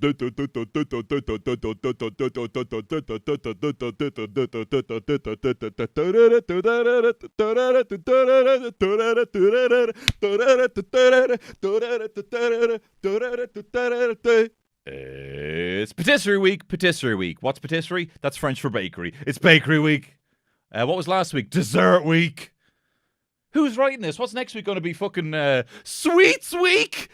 It's Patisserie Week, Patisserie Week. What's patisserie? That's French for bakery. It's Bakery Week. What was last week? Dessert Week. Who's writing this? What's next week going to be? Fucking Sweets Week?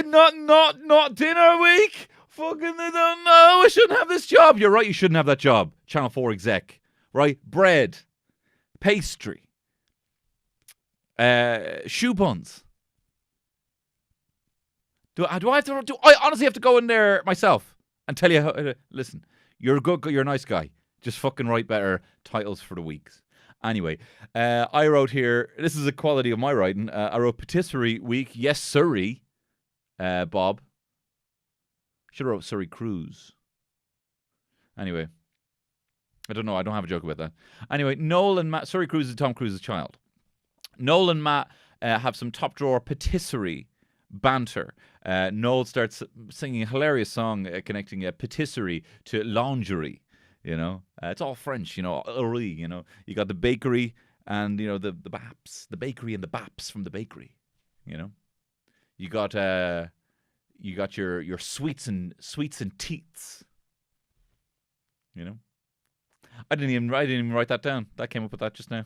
Not Dinner Week? Fucking, I don't know. I shouldn't have this job. You're right, you shouldn't have that job. Channel 4 exec. Right? Bread. Pastry. Shoe buns. Do I honestly have to go in there myself and tell you how, listen, you're a nice guy. Just fucking write better titles for the weeks. Anyway, I wrote here, this is a quality of my writing. I wrote Patisserie Week, yes sirree, Bob. Should have wrote Surrey Cruise. Anyway, I don't know, I don't have a joke about that. Anyway, Noel and Matt, Surrey Cruise is Tom Cruise's child. Noel and Matt have some top drawer patisserie banter. Noel starts singing a hilarious song connecting patisserie to lingerie. You know, it's all French. You know, you know, you got the bakery and you know the baps, the bakery and the baps from the bakery. You know, you got your sweets and teats. You know, I didn't even write that down. That came up with that just now.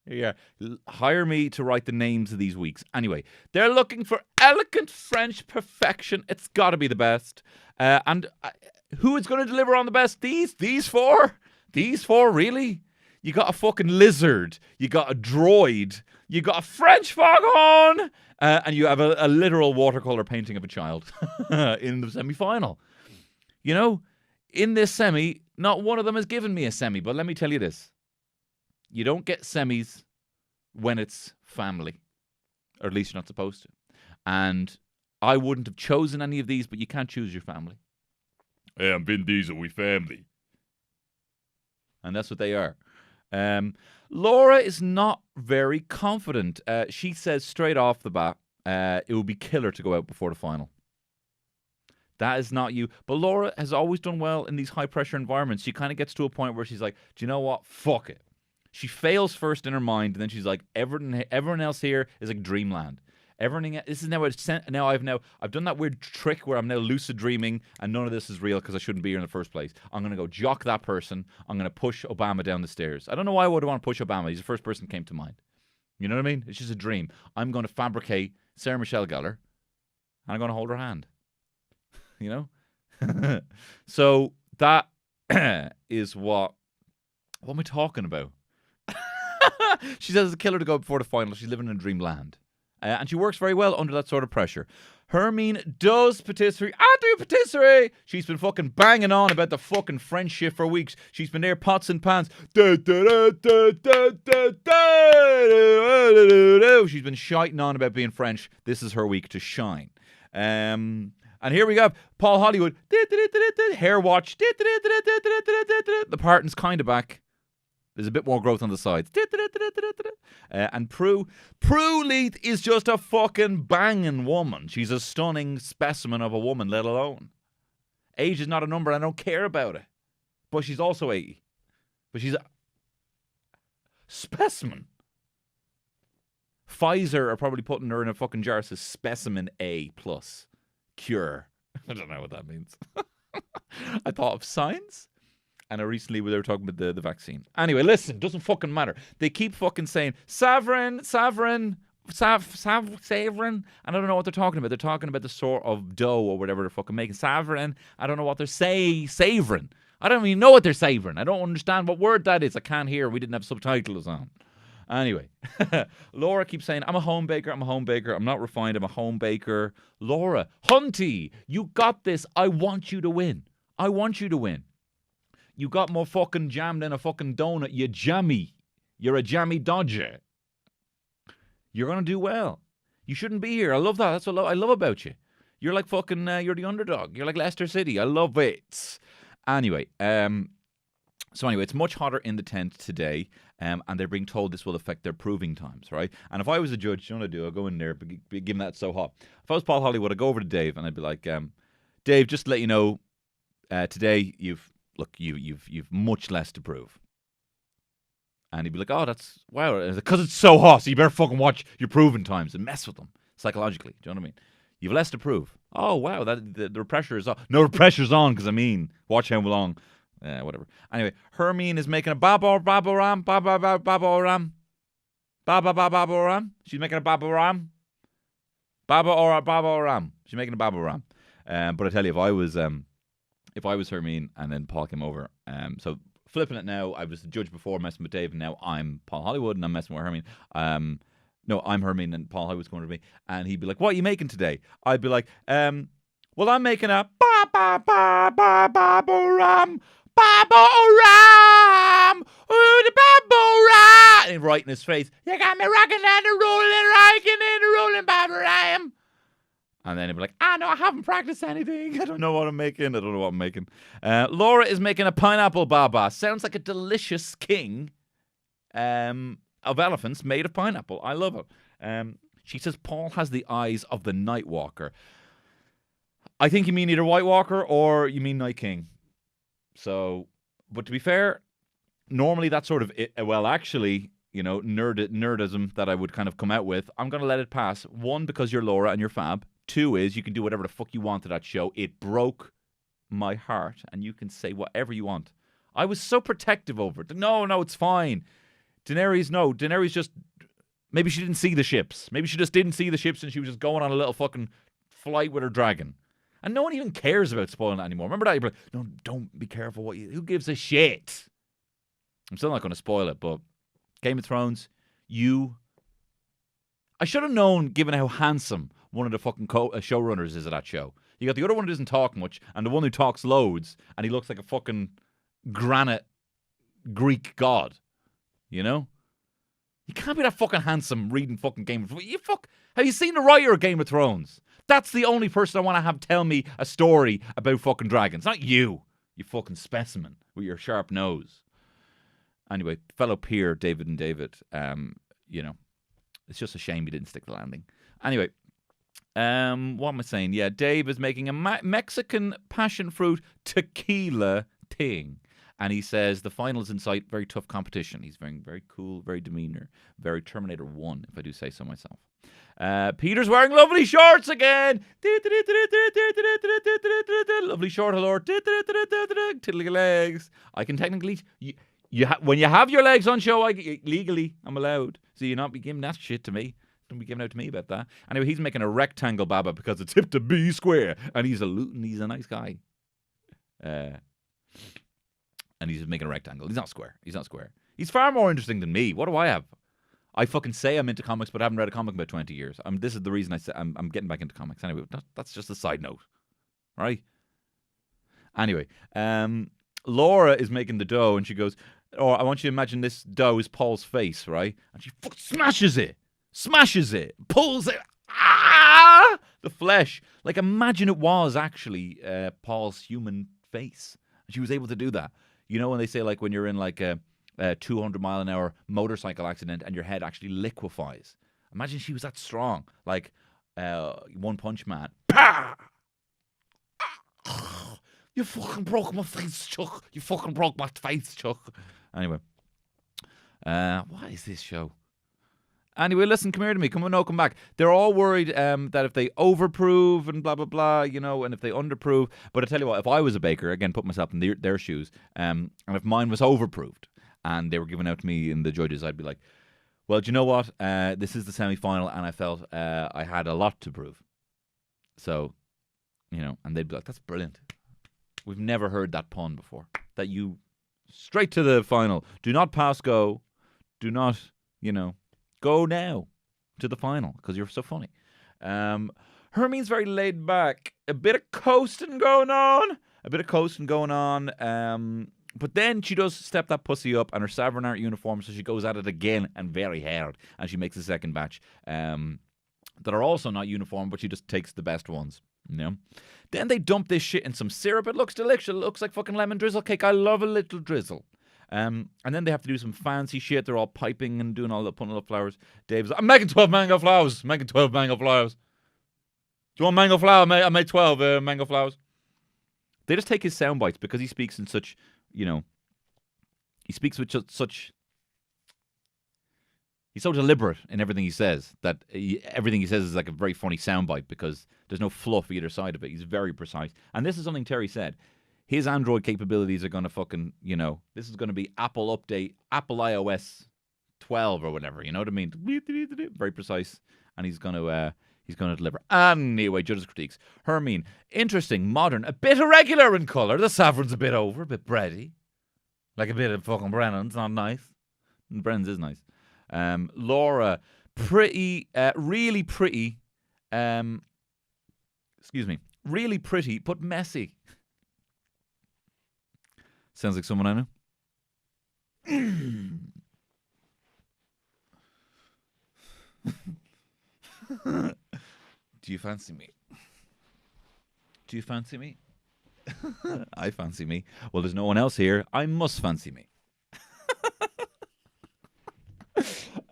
Yeah, hire me to write the names of these weeks. Anyway, they're looking for elegant French perfection. It's got to be the best. And who is going to deliver on the best? These four? These four, really? You got a fucking lizard. You got a droid. You got a French foghorn. And you have a literal watercolor painting of a child in the semi-final. You know, in this semi, not one of them has given me a semi. But let me tell you this. You don't get semis when it's family. Or at least you're not supposed to. And I wouldn't have chosen any of these, but you can't choose your family. Hey, I'm Vin Diesel, we family. And that's what they are. Laura is not very confident. She says straight off the bat, it would be killer to go out before the final. That is not you. But Laura has always done well in these high-pressure environments. She kind of gets to a point where she's like, do you know what? Fuck it. She fails first in her mind, and then she's like, everyone else here is like dreamland. Everything. This is now I've done that weird trick where I'm now lucid dreaming, and none of this is real because I shouldn't be here in the first place. I'm gonna go jock that person. I'm gonna push Obama down the stairs. I don't know why I would want to push Obama. He's the first person that came to mind. You know what I mean? It's just a dream. I'm going to fabricate Sarah Michelle Gellar, and I'm going to hold her hand. You know? So that is what am I talking about? She says it's a killer to go before the final. She's living in a dreamland. And she works very well under that sort of pressure. Hermine does patisserie. I do patisserie. She's been fucking banging on about the fucking French shit for weeks. She's been there pots and pans. She's been shiting on about being French. This is her week to shine. And here we go. Paul Hollywood. Hair watch. The Parton's kind of back. There's a bit more growth on the sides. And Prue Leith is just a fucking banging woman. She's a stunning specimen of a woman, let alone. Age is not a number. I don't care about it. But she's also 80. But she's a specimen. Pfizer are probably putting her in a fucking jar that says specimen A+. Cure. I don't know what that means. I thought of science. And recently they were talking about the vaccine. Anyway, listen, doesn't fucking matter. They keep fucking saying, Savrin. And I don't know what they're talking about. They're talking about the sort of dough or whatever they're fucking making. Savrin. I don't know what they're savoring. I don't even know what they're savoring. I don't understand what word that is. I can't hear. We didn't have subtitles on. Anyway, Laura keeps saying, I'm a home baker. I'm not refined. I'm a home baker. Laura, Hunty, you got this. I want you to win. You got more fucking jam than a fucking donut, you jammy. You're a jammy dodger. You're going to do well. You shouldn't be here. I love that. That's what I love about you. You're like fucking, you're the underdog. You're like Leicester City. I love it. Anyway, it's much hotter in the tent today, and they're being told this will affect their proving times, right? And if I was a judge, you know what I'd do? I'd go in there, given that it's so hot. If I was Paul Hollywood, I'd go over to Dave, and I'd be like, Dave, just to let you know, today you've much less to prove. And he'd be like, oh, that's, wow, because it's so hot, so you better fucking watch your proving times and mess with them psychologically. Do you know what I mean? You've less to prove. Oh, wow, the pressure is on. No, the pressure's on, because watch how long. Whatever. Anyway, Hermine is making a baboram. She's making a baboram. Baboram. She's making a baboram. But I tell you, if I was Hermine and then Paul came over, so flipping it now, I was the judge before messing with Dave, and now I'm Paul Hollywood and I'm messing with Hermine. No, I'm Hermine and Paul Hollywood's going to me, and he'd be like, "What are you making today?" I'd be like, "Well, I'm making a baboram." Baboram! Ooh, the baboram! And right in his face, you got me rocking and rolling, baboram. And then he'd be like, no, I haven't practiced anything. I don't know what I'm making. Laura is making a pineapple baba. Sounds like a delicious king of elephants made of pineapple. I love it. She says Paul has the eyes of the Night Walker. I think you mean either White Walker or you mean Night King. So, but to be fair, normally that's sort of it. Well, actually, nerdism that I would kind of come out with. I'm going to let it pass. One, because you're Laura and you're fab. Two is you can do whatever the fuck you want to that show. It broke my heart, and you can say whatever you want. I was so protective over it. No, it's fine. Daenerys just, maybe she didn't see the ships. Maybe she just didn't see the ships and she was just going on a little fucking flight with her dragon. And no one even cares about spoiling that anymore. Remember that? You're like, no, don't be careful. Who gives a shit? I'm still not going to spoil it, but Game of Thrones, I should have known, given how handsome one of the fucking showrunners is of that show. You got the other one who doesn't talk much, and the one who talks loads, and he looks like a fucking granite Greek god. You can't be that fucking handsome reading fucking Game of Thrones. Have you seen the writer of Game of Thrones? That's the only person I want to have tell me a story about fucking dragons. Not you fucking specimen with your sharp nose. Anyway, fellow peer, David and David, it's just a shame he didn't stick the landing. Anyway, what am I saying? Yeah, Dave is making a Mexican passion fruit tequila thing. And he says the final's in sight, very tough competition. He's very, very cool, very demeanor, very Terminator 1, if I do say so myself. Peter's wearing lovely shorts again. Lovely short hello. Tiddly legs. I can technically, when you have your legs on show, legally, I'm allowed. So you're not be giving that shit to me. Don't be giving out to me about that. Anyway, he's making a rectangle baba because it's hip to be square. And he's a nice guy. And he's making a rectangle. He's not square. He's far more interesting than me. What do I have? I fucking say I'm into comics, but I haven't read a comic in about 20 years. This is the reason I say I'm getting back into comics. Anyway, that's just a side note. Right? Anyway, Laura is making the dough, and she goes, I want you to imagine this dough is Paul's face, right? And she smashes it, pulls it, the flesh. Like, imagine it was actually Paul's human face. And she was able to do that. When they say, like, when you're in, like, a 200-mile-an-hour motorcycle accident and your head actually liquefies. Imagine she was that strong. Like, One Punch Man. Pah! You fucking broke my face, Chuck. Anyway. What is this show? Anyway, listen, come here to me. Come back. They're all worried that if they overprove and blah, blah, blah, and if they underprove. But I tell you what, if I was a baker, again, put myself in their shoes, and if mine was overproved and they were given out to me in the judges, I'd be like, well, do you know what? This is the semi-final, and I felt I had a lot to prove. So, and they'd be like, that's brilliant. We've never heard that pun before. That you, straight to the final. Do not pass go. Do not, go now to the final because you're so funny. Hermine's very laid back. A bit of coasting going on. But then she does step that pussy up, and her Sovereign aren't uniform, so she goes at it again and very hard. And she makes a second batch that are also not uniform, but she just takes the best ones. Then they dump this shit in some syrup. It looks delicious. It looks like fucking lemon drizzle cake. I love a little drizzle. And then they have to do some fancy shit. They're all piping and doing all the putting all the flowers. Dave's like, I'm making 12 mango flowers. Do you want mango flower? I made 12 mango flowers. They just take his sound bites because he speaks in such, he speaks with such. He's so deliberate in everything he says that everything he says is like a very funny soundbite because there's no fluff either side of it. He's very precise. And this is something Terry said. His Android capabilities are going to fucking, this is going to be Apple iOS 12 or whatever. You know what I mean? Very precise. And he's going to deliver. Anyway, judges' critiques. Hermine, interesting, modern, a bit irregular in colour. The saffron's a bit over, a bit bready. Like a bit of fucking Brennan's, not nice. And Brennan's is nice. Laura, pretty, really pretty. Really pretty, but messy. Sounds like someone I know. Do you fancy me? Do you fancy me? I fancy me. Well, there's no one else here. I must fancy me.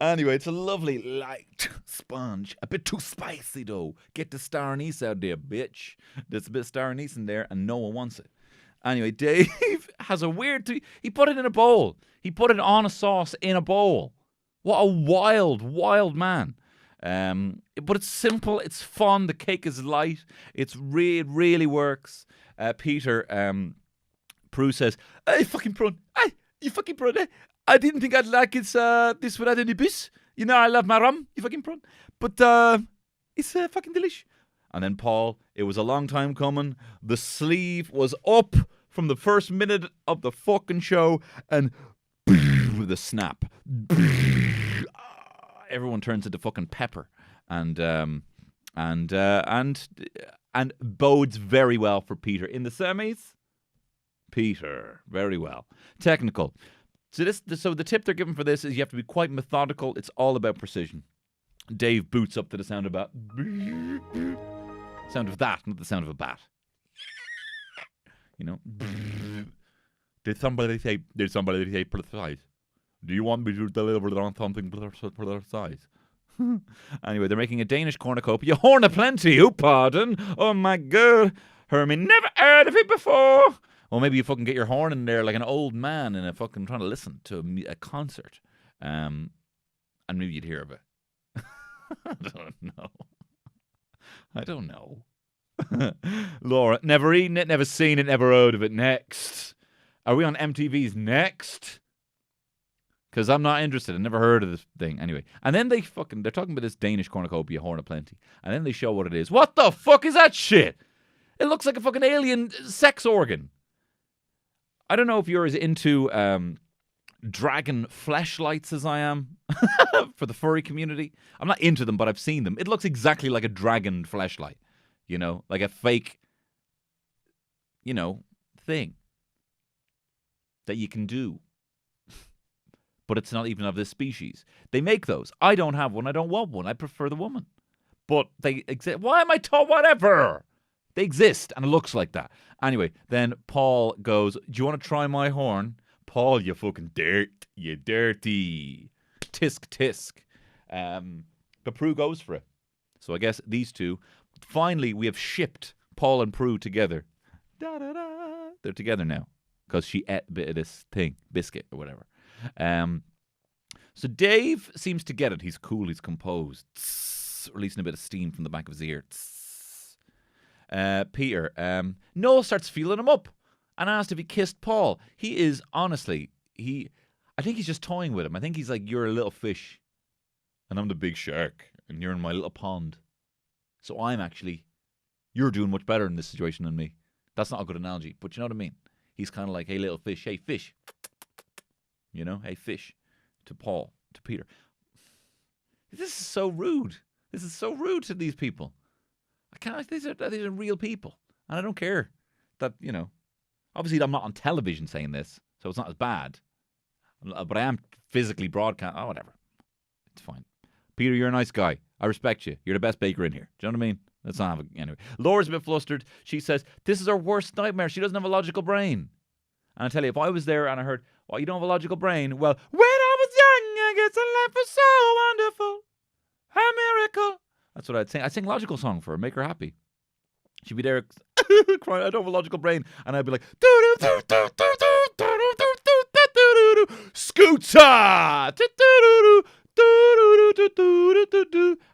Anyway, it's a lovely light sponge. A bit too spicy, though. Get the star anise out there, bitch. There's a bit of star anise in there, and no one wants it. Anyway, Dave has a weird... He put it in a bowl. He put it on a sauce in a bowl. What a wild, wild man. But it's simple. It's fun. The cake is light. It really works. Peter Prue says, "Hey, fucking prawn. Hey, you fucking prawn, eh? I didn't think I'd like this without any bis. You know I love my rum, you fucking prawn. But it's fucking delish." And then Paul, it was a long time coming. The sleeve was up from the first minute of the fucking show, and with a snap, everyone turns into fucking pepper, and bodes very well for Peter in the semis. Peter, very well. Technical. So the tip they're giving for this is you have to be quite methodical. It's all about precision. Dave boots up to the sound of that. Sound of that, not the sound of a bat. Did somebody say precise? Do you want me to deliver on something precise? Anyway, they're making a Danish cornucopia. Horn aplenty, oh pardon. Oh my god. Hermie, never heard of it before. Well, maybe you fucking get your horn in there like an old man in a fucking trying to listen to a concert. And maybe you'd hear of it. I don't know. Laura, never eaten it, never seen it, never heard of it. Next. Are we on MTV's Next? Because I'm not interested. I never heard of this thing. Anyway. And then they're talking about this Danish cornucopia, horn aplenty. And then they show what it is. What the fuck is that shit? It looks like a fucking alien sex organ. I don't know if you're as into dragon fleshlights as I am for the furry community. I'm not into them, but I've seen them. It looks exactly like a dragon fleshlight. Like a fake, thing that you can do. But it's not even of this species. They make those. I don't have one. I don't want one. I prefer the woman. But they exist. Why am I taught whatever? They exist, and it looks like that. Anyway, then Paul goes, "Do you want to try my horn?" Paul, you fucking dirt. You dirty. Tisk, tisk. But Prue goes for it. So I guess these two, finally, we have shipped Paul and Prue together. Da-da-da. They're together now. Because she ate a bit of this thing, biscuit or whatever. So Dave seems to get it. He's cool. He's composed. Releasing a bit of steam from the back of his ear. Peter. Noel starts feeling him up and asked if he kissed Paul. He is, honestly, I think he's just toying with him. I think he's like, you're a little fish and I'm the big shark and you're in my little pond. So you're doing much better in this situation than me. That's not a good analogy, but you know what I mean? He's kind of like, hey, little fish. Hey, fish. Hey, fish. To Paul, to Peter. This is so rude. This is so rude to these people. These are real people. And I don't care that, obviously I'm not on television saying this, so it's not as bad. But I am physically broadcast. Oh, whatever. It's fine. Peter, you're a nice guy. I respect you. You're the best baker in here. Do you know what I mean? Let's not have it. Anyway. Laura's a bit flustered. She says, this is her worst nightmare. She doesn't have a logical brain. And I tell you, if I was there and I heard, well, you don't have a logical brain. Well, when I was young, I guess life was so wonderful. A miracle. That's what I'd sing. I'd sing a logical song for her. Make her happy. She'd be there crying, I don't have a logical brain. And I'd be like, Scooter!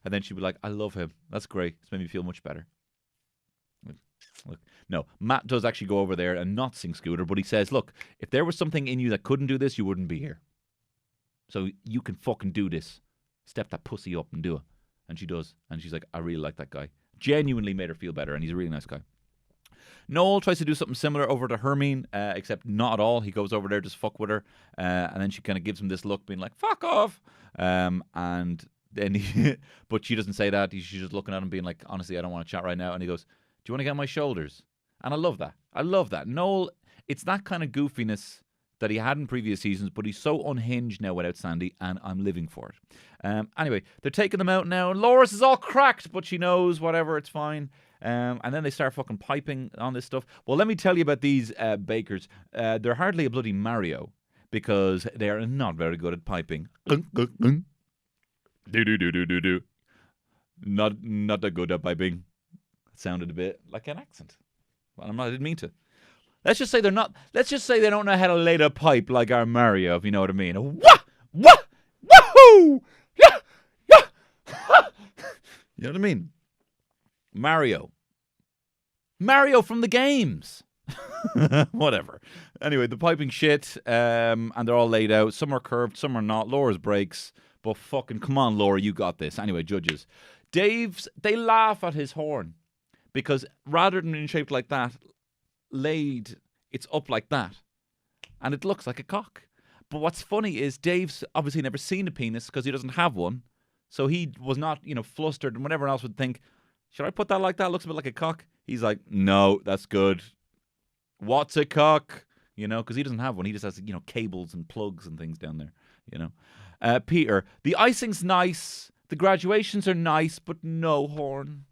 And then she'd be like, I love him. That's great. It's made me feel much better. Look, no, Matt does actually go over there and not sing Scooter, but he says, look, if there was something in you that couldn't do this, you wouldn't be here. So you can fucking do this. Step that pussy up and do it. And she does. And she's like, I really like that guy. Genuinely made her feel better, and he's a really nice guy. Noel tries to do something similar over to Hermine, except not at all. He goes over there, just fuck with her, and then she kind of gives him this look, being like, fuck off. And then but she doesn't say that. She's just looking at him, being like, honestly, I don't want to chat right now. And he goes, do you want to get on my shoulders? And I love that. I love that. Noel, it's that kind of goofiness that he had in previous seasons, but he's so unhinged now without Sandy, and I'm living for it. Anyway, they're taking them out now. Loris is all cracked, but she knows, whatever, it's fine. And then they start fucking piping on this stuff. Well, let me tell you about these bakers. They're hardly a bloody Mario, because they are not very good at piping. Do. Not that good at piping. It sounded a bit like an accent. Well, I didn't mean to. Let's just say they're not. Let's just say they don't know how to lay the pipe like our Mario, if you know what I mean. Wah! Woohoo! Yeah! Yeah! You know what I mean? Mario from the games. Whatever. Anyway, the piping shit, and they're all laid out. Some are curved, some are not. Laura's breaks, but fucking come on, Laura, you got this. Anyway, judges. They laugh at his horn, because rather than being shaped like that, laid, it's up like that, and it looks like a cock. But what's funny is Dave's obviously never seen a penis because he doesn't have one, so he was not, flustered, and whatever else would think, should I put that like that? Looks a bit like a cock. He's like, no, that's good. What's a cock? Because he doesn't have one. He just has, cables and plugs and things down there. Peter, the icing's nice, the graduations are nice, but no horn.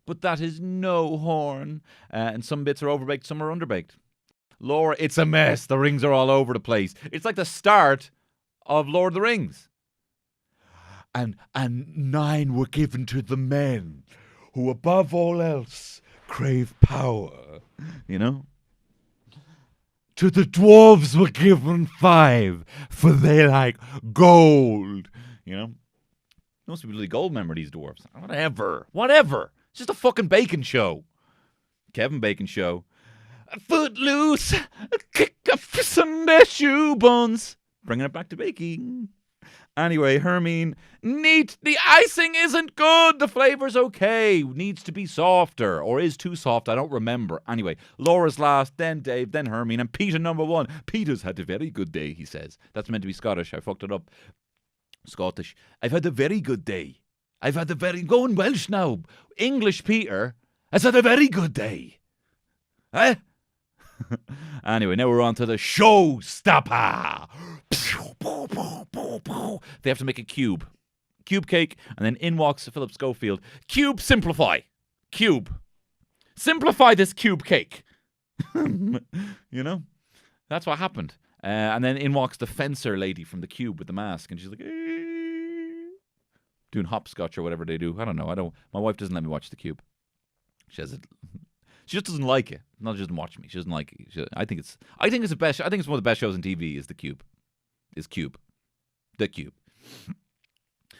But that is no horn. And some bits are overbaked, some are underbaked. Laura, it's a mess. The rings are all over the place. It's like the start of Lord of the Rings. And 9 were given to the men who above all else crave power. To the dwarves were given 5, for they like gold. Must be really gold member, these dwarves. Whatever. It's just a fucking bacon show. Kevin Bacon show. A foot loose, a kick up for Sunday shoe buns. Bringing it back to baking. Anyway, Hermine, neat. The icing isn't good. The flavor's okay. Needs to be softer, or is too soft. I don't remember. Anyway, Laura's last, then Dave, then Hermine, and Peter number 1. Peter's had a very good day, he says. That's meant to be Scottish. I fucked it up. Scottish. I've had a very good day. Going Welsh now. English Peter has had a very good day. Eh? Anyway, now we're on to the Showstopper. They have to make a cube cake, and then in walks Philip Schofield. Cube, simplify. Simplify this cube cake. That's what happened. And then in walks the fencer lady from the Cube with the mask, and she's like, doing hopscotch or whatever they do. I don't know. My wife doesn't let me watch the Cube. She just doesn't like it. Not just doesn't watch me. She doesn't like it. I think it's the best. I think it's one of the best shows on TV. Is the Cube. The Cube.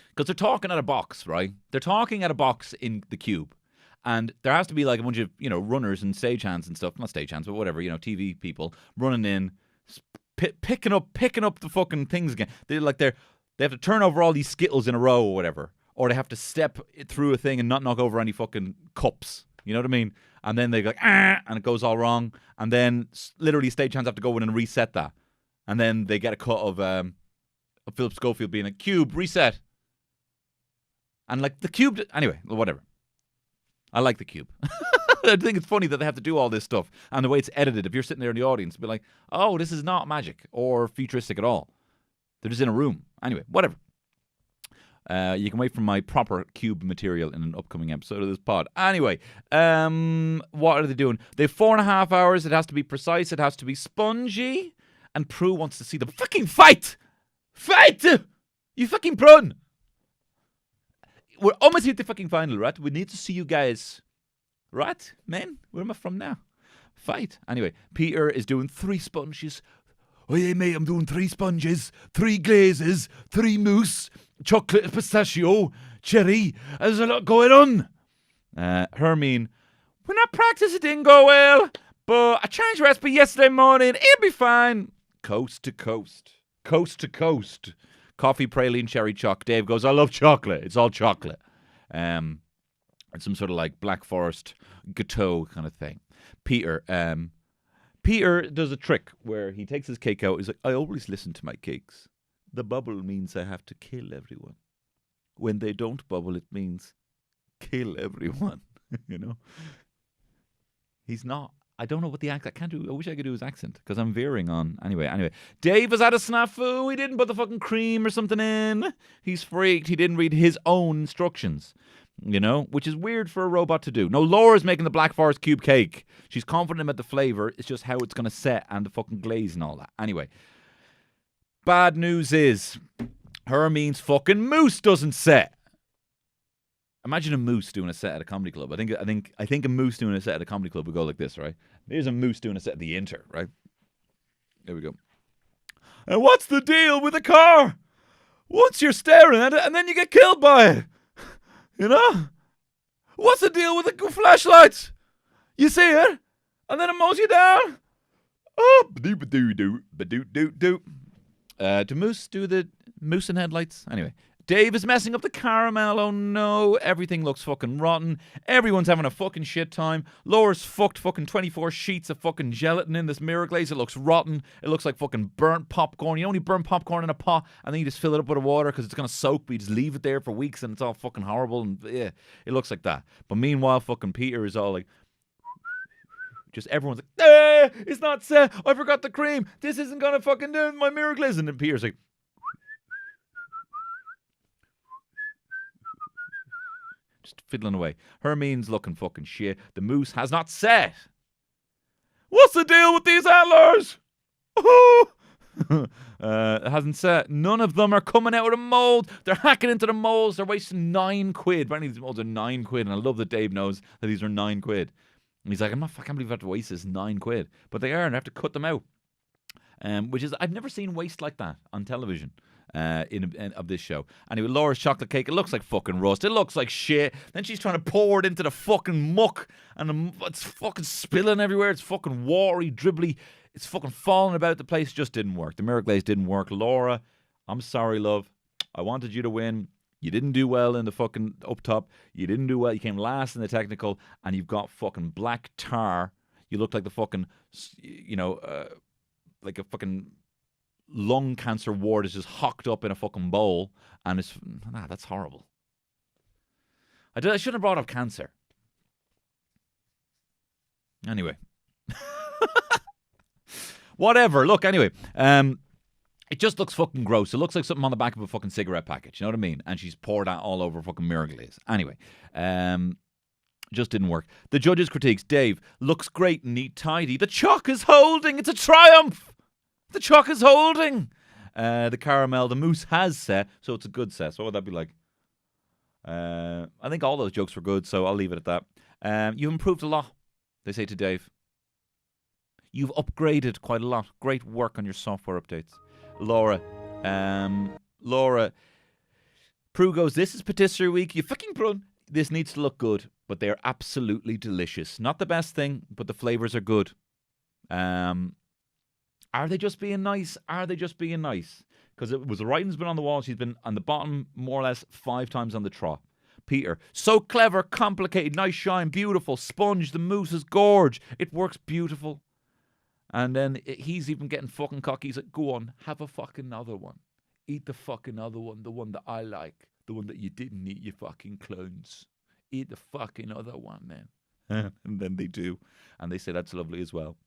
Because they're talking at a box, right? They're talking at a box in the Cube. And there has to be like a bunch of, runners and stagehands and stuff. Not stagehands, but whatever, TV people running in, picking up the fucking things again. They have to turn over all these Skittles in a row or whatever. Or they have to step through a thing and not knock over any fucking cups. You know what I mean? And then they go, and it goes all wrong. And then literally stagehands have to go in and reset that. And then they get a cut of Philip Schofield being like, Cube, reset. And like the Cube, anyway, whatever. I like the Cube. I think it's funny that they have to do all this stuff. And the way it's edited, if you're sitting there in the audience, be like, oh, this is not magic or futuristic at all. They're just in a room. Anyway, whatever. You can wait for my proper Cube material in an upcoming episode of this pod. Anyway, what are they doing? They have 4.5 hours. It has to be precise. It has to be spongy. And Prue wants to see them fucking fight. Fight! You fucking prune. We're almost at the fucking final, right? We need to see you guys Right, men? Where am I from now? Fight. Anyway, Peter is doing 3 sponges. Oh yeah, mate, I'm doing 3 sponges, 3 glazes, 3 mousse, chocolate, pistachio, cherry. There's a lot going on. Hermine, when I practiced, it didn't go well, but I changed recipe yesterday morning. It'll be fine. Coast to coast. Coast to coast. Coffee, praline, cherry, choc. Dave goes, I love chocolate. It's all chocolate. It's some sort of like Black Forest gâteau kind of thing. Peter does a trick where he takes his cake out. He's like, I always listen to my cakes. The bubble means I have to kill everyone. When they don't bubble, it means kill everyone. You know? He's not. I don't know what the accent. I wish I could do his accent because I'm veering on. Anyway. Dave has had a snafu. He didn't put the fucking cream or something in. He's freaked. He didn't read his own instructions. You know, which is weird for a robot to do. No, Laura's making the Black Forest cube cake. She's confident about the flavour. It's just how it's going to set and the fucking glaze and all that. Anyway, bad news is Hermine's fucking mousse doesn't set. Imagine a moose doing a set at a comedy club. I think a moose doing a set at a comedy club would go like this, right? Here's a moose doing a set at the Inter, right? There we go. And what's the deal with a car? Once you're staring at it and then you get killed by it. You know? What's the deal with the flashlights? You see it, and then it mows you down. Oh, ba-doo-ba-doo-doo. Do moose do the moose and headlights? Anyway, Dave is messing up the caramel. Oh no, everything looks fucking rotten. Everyone's having a fucking shit time. Laura's fucked fucking 24 sheets of fucking gelatin in this mirror glaze. It looks rotten. It looks like fucking burnt popcorn. You only burn popcorn in a pot and then you just fill it up with water because it's going to soak, but you just leave it there for weeks and it's all fucking horrible. And yeah, it looks like that. But meanwhile, fucking Peter is all like, just everyone's like, it's not set. I forgot the cream. This isn't going to fucking do my mirror glaze. And then Peter's like, just fiddling away. Hermine's looking fucking shit. The mousse has not set. What's the deal with these antlers? It hasn't set. None of them are coming out of the mold. They're hacking into the molds. They're wasting £9. Apparently these molds are £9. And I love that Dave knows that these are £9. And he's like, I can't believe I have to waste this £9. But they are, and I have to cut them out. Which is, I've never seen waste like that on television. Of this show. Anyway, Laura's chocolate cake, it looks like fucking rust. It looks like shit. Then she's trying to pour it into the fucking muck and it's fucking spilling everywhere. It's fucking watery, dribbly. It's fucking falling about the place. It just didn't work. The mirror glaze didn't work. Laura, I'm sorry, love. I wanted you to win. You didn't do well in the fucking up top. You didn't do well. You came last in the technical and you've got fucking black tar. You look like the fucking, like a fucking lung cancer ward is just hocked up in a fucking bowl, and that's horrible. I shouldn't have brought up cancer. Anyway. Whatever. Look, anyway. It just looks fucking gross. It looks like something on the back of a fucking cigarette package. You know what I mean? And she's poured that all over fucking mirror glaze. Anyway. Just didn't work. The judges' critiques. Dave, looks great, neat, tidy. The chalk is holding. It's a triumph. The chalk is holding. The caramel, the mousse has set, so it's a good set. So what would that be like? I think all those jokes were good, so I'll leave it at that. You've improved a lot, they say to Dave. You've upgraded quite a lot. Great work on your software updates. Laura. Prue goes, this is Patisserie Week. You fucking prune. This needs to look good, but they're absolutely delicious. Not the best thing, but the flavors are good. Are they just being nice? Because it was the writing's been on the wall. She's been on the bottom more or less 5 times on the trot. Peter, so clever, complicated, nice shine, beautiful, sponge, the mousse is gorge. It works beautiful. And then he's even getting fucking cocky. He's like, go on, have a fucking other one. Eat the fucking other one, the one that I like. The one that you didn't eat, you fucking clones. Eat the fucking other one, man. And then they do. And they say that's lovely as well.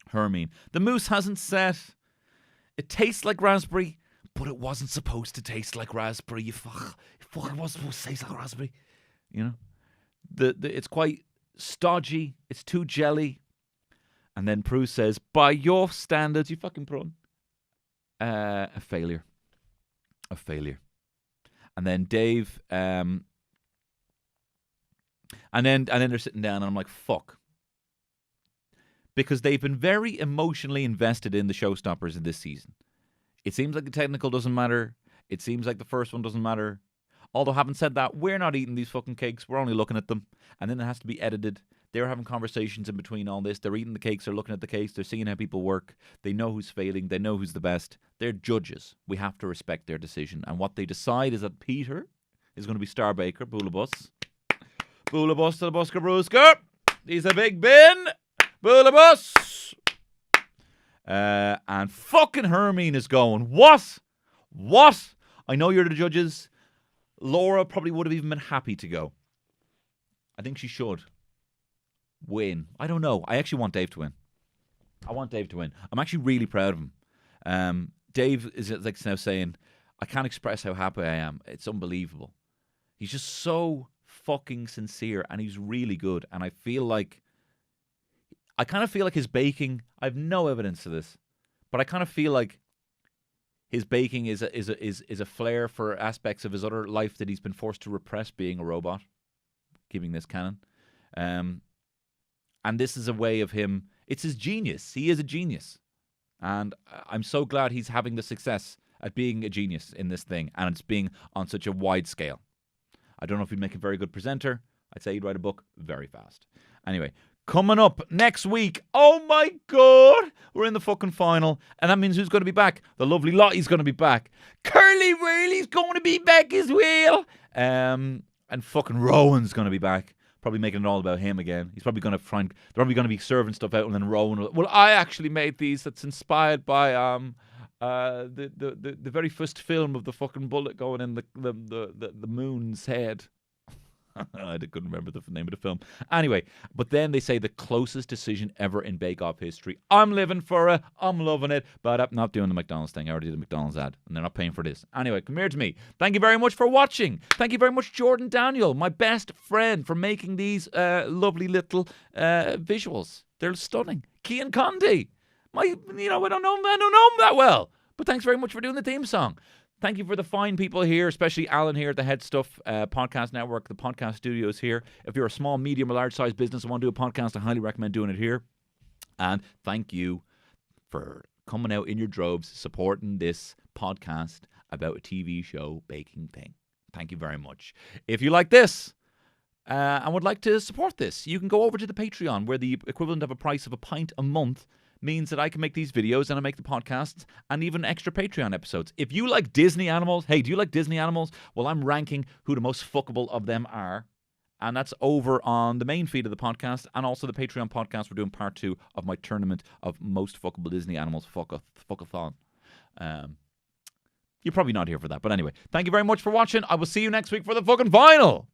Hermine, the mousse hasn't set. It tastes like raspberry, but it wasn't supposed to taste like raspberry. It fucking wasn't supposed to taste like raspberry. You know, it's quite stodgy. It's too jelly. And then Prue says, by your standards, you fucking prawn. A failure. And then Dave And then they're sitting down, and I'm like, fuck. Because they've been very emotionally invested in the Showstoppers in this season. It seems like the technical doesn't matter. It seems like the first one doesn't matter. Although, having said that, we're not eating these fucking cakes. We're only looking at them. And then it has to be edited. They're having conversations in between all this. They're eating the cakes. They're looking at the cakes. They're seeing how people work. They know who's failing. They know who's the best. They're judges. We have to respect their decision. And what they decide is that Peter is going to be Star Baker. Boolabus. Boolabus to the Busker Brewsker. He's a big bin. Boolabus. And fucking Hermine is going. What? I know you're the judges. Laura probably would have even been happy to go. I think she should win. I don't know. I actually want Dave to win. I'm actually really proud of him. Dave is like now saying, I can't express how happy I am. It's unbelievable. He's just so fucking sincere, and he's really good. And I kind of feel like his baking, I have no evidence of this, but I kind of feel like his baking is a flair for aspects of his other life that he's been forced to repress, being a robot, giving this canon. And this is a way of him. It's his genius. He is a genius. And I'm so glad he's having the success at being a genius in this thing. And it's being on such a wide scale. I don't know if he'd make a very good presenter. I'd say he'd write a book very fast. Anyway, coming up next week, oh my God, we're in the fucking final. And that means who's going to be back? The lovely Lottie's going to be back. Curly Whirly's going to be back as well. And fucking Rowan's going to be back. Probably making it all about him again. He's probably going to they're probably going to be serving stuff out, and then Rowan will, I actually made these that's inspired by the very first film of the fucking bullet going in the moon's head. I couldn't remember the name of the film. Anyway, but then they say the closest decision ever in Bake Off history. I'm living for it. I'm loving it. But I'm not doing the McDonald's thing. I already did the McDonald's ad, and they're not paying for this. Anyway, come here to me. Thank you very much for watching. Thank you very much, Jordan Daniel, my best friend, for making these lovely little visuals. They're stunning. Cian Condy. I don't know him that well. But thanks very much for doing the theme song. Thank you for the fine people here, especially Alan here at the Head Stuff Podcast Network, the podcast studios here. If you're a small, medium, or large-sized business and want to do a podcast, I highly recommend doing it here. And thank you for coming out in your droves, supporting this podcast about a TV show baking thing. Thank you very much. If you like this and would like to support this, you can go over to the Patreon, where the equivalent of a price of a pint a month means that I can make these videos and I make the podcasts and even extra Patreon episodes. If you like Disney animals, hey, do you like Disney animals? Well, I'm ranking who the most fuckable of them are. And that's over on the main feed of the podcast and also the Patreon podcast. We're doing part 2 of my tournament of most fuckable Disney animals, fuckathon. You're probably not here for that. But anyway, thank you very much for watching. I will see you next week for the fucking final.